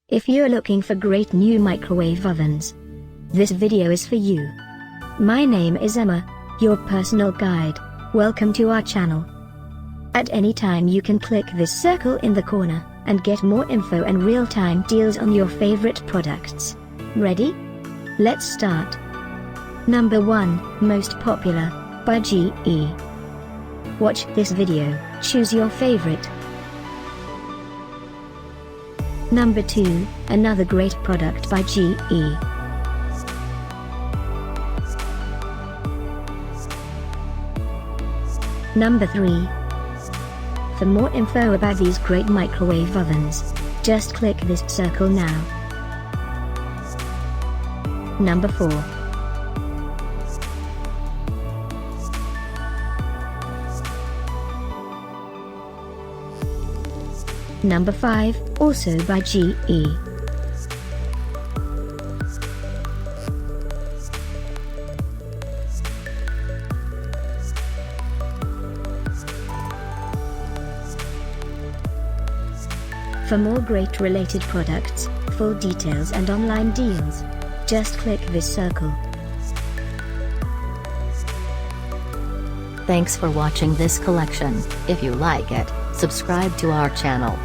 If you're looking for great new microwave ovens, this video is for you. My name is Emma, your personal guide. Welcome to our channel. At any time you can click this circle in the corner, and get more info and real-time deals on your favorite products. Ready? Let's start. Number 1, Most Popular, by GE. Watch this video, choose your favorite. Number 2, another great product by GE. Number 3. For more info about these great microwave ovens, just click this circle now. Number 4. Number 5, also by GE. For more great related products, full details and online deals, just click this circle. Thanks for watching this collection. If you like it, subscribe to our channel.